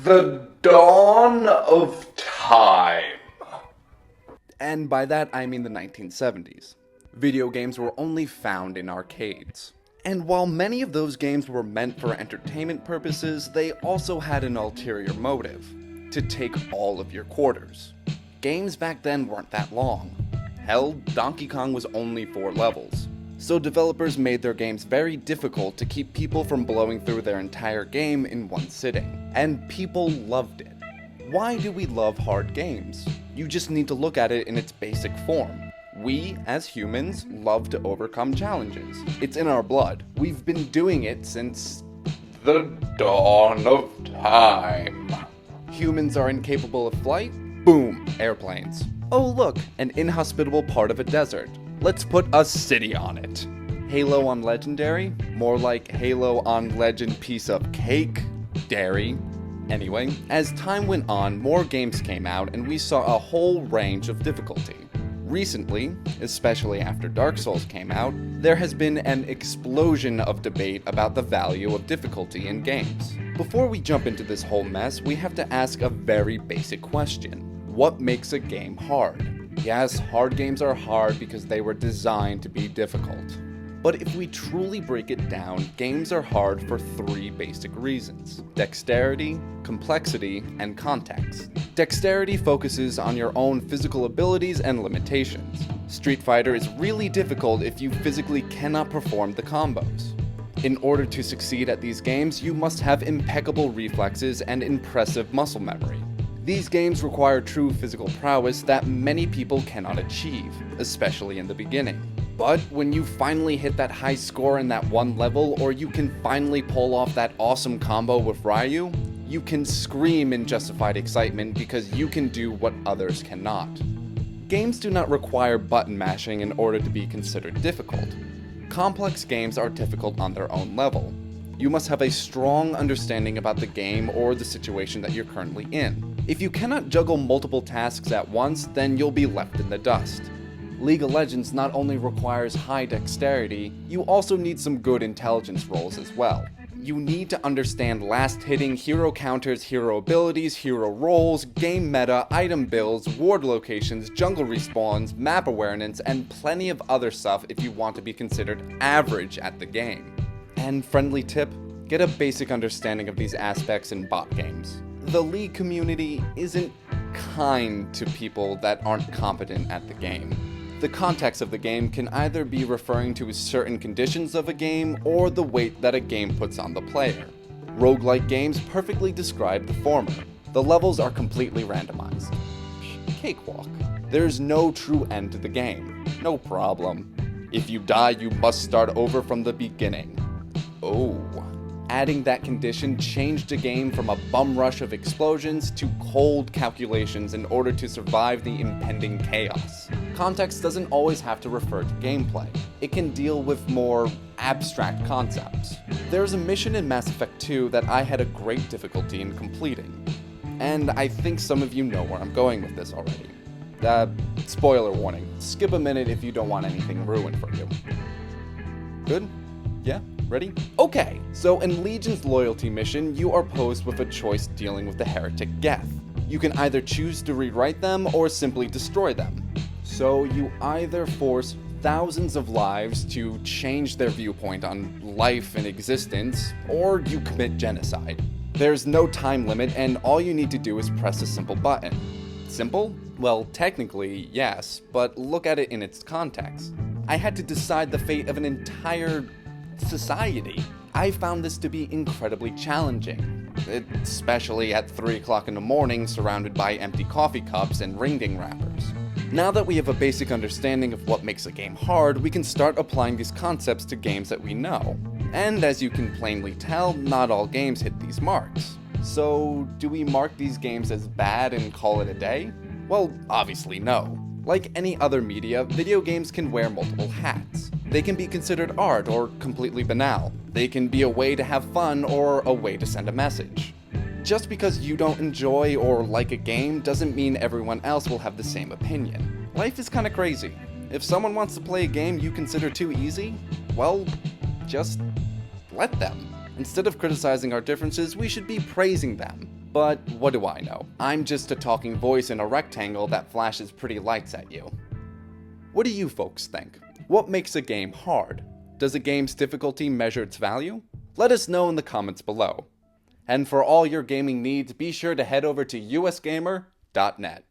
The dawn of time. And by that I mean the 1970s. Video games were only found in arcades. And while many of those games were meant for entertainment purposes, they also had an ulterior motive: to take all of your quarters. Games back then weren't that long. Hell, Donkey Kong was only 4 levels. So developers made their games very difficult to keep people from blowing through their entire game in one sitting. And people loved it. Why do we love hard games? You just need to look at it in its basic form. We, as humans, love to overcome challenges. It's in our blood. We've been doing it since the dawn of time. Humans are incapable of flight? Boom, airplanes. Oh look, an inhospitable part of a desert. Let's put a city on it. Halo on Legendary? More like Halo on Legend piece of cake? Dairy. Anyway, as time went on, more games came out and we saw a whole range of difficulty. Recently, especially after Dark Souls came out, there has been an explosion of debate about the value of difficulty in games. Before we jump into this whole mess, we have to ask a very basic question. What makes a game hard? Yes, hard games are hard because they were designed to be difficult. But if we truly break it down, games are hard for 3 basic reasons: dexterity, complexity, and context. Dexterity focuses on your own physical abilities and limitations. Street Fighter is really difficult if you physically cannot perform the combos. In order to succeed at these games, you must have impeccable reflexes and impressive muscle memory. These games require true physical prowess that many people cannot achieve, especially in the beginning. But when you finally hit that high score in that one level, or you can finally pull off that awesome combo with Ryu, you can scream in justified excitement because you can do what others cannot. Games do not require button mashing in order to be considered difficult. Complex games are difficult on their own level. You must have a strong understanding about the game or the situation that you're currently in. If you cannot juggle multiple tasks at once, then you'll be left in the dust. League of Legends not only requires high dexterity, you also need some good intelligence rolls as well. You need to understand last hitting, hero counters, hero abilities, hero roles, game meta, item builds, ward locations, jungle respawns, map awareness, and plenty of other stuff if you want to be considered average at the game. And friendly tip, get a basic understanding of these aspects in bot games. The League community isn't kind to people that aren't competent at the game. The context of the game can either be referring to certain conditions of a game or the weight that a game puts on the player. Roguelike games perfectly describe the former. The levels are completely randomized. Cakewalk. There's no true end to the game. No problem. If you die, you must start over from the beginning. Oh. Adding that condition changed the game from a bum rush of explosions to cold calculations in order to survive the impending chaos. Context doesn't always have to refer to gameplay. It can deal with more abstract concepts. There's a mission in Mass Effect 2 that I had a great difficulty in completing. And I think some of you know where I'm going with this already. Spoiler warning. Skip a minute if you don't want anything ruined for you. Good? Yeah? Ready? Okay, so in Legion's loyalty mission, you are posed with a choice dealing with the heretic Geth. You can either choose to rewrite them or simply destroy them. So you either force thousands of lives to change their viewpoint on life and existence, or you commit genocide. There's no time limit, and all you need to do is press a simple button. Simple? Well, technically, yes, but look at it in its context. I had to decide the fate of an entire society. I found this to be incredibly challenging, especially at 3 o'clock in the morning surrounded by empty coffee cups and ring-ding wrappers. Now that we have a basic understanding of what makes a game hard, we can start applying these concepts to games that we know. And as you can plainly tell, not all games hit these marks. So, do we mark these games as bad and call it a day? Well, obviously no. Like any other media, video games can wear multiple hats. They can be considered art or completely banal. They can be a way to have fun or a way to send a message. Just because you don't enjoy or like a game doesn't mean everyone else will have the same opinion. Life is kinda crazy. If someone wants to play a game you consider too easy, well, just let them. Instead of criticizing our differences, we should be praising them. But what do I know? I'm just a talking voice in a rectangle that flashes pretty lights at you. What do you folks think? What makes a game hard? Does a game's difficulty measure its value? Let us know in the comments below. And for all your gaming needs, be sure to head over to USGamer.net.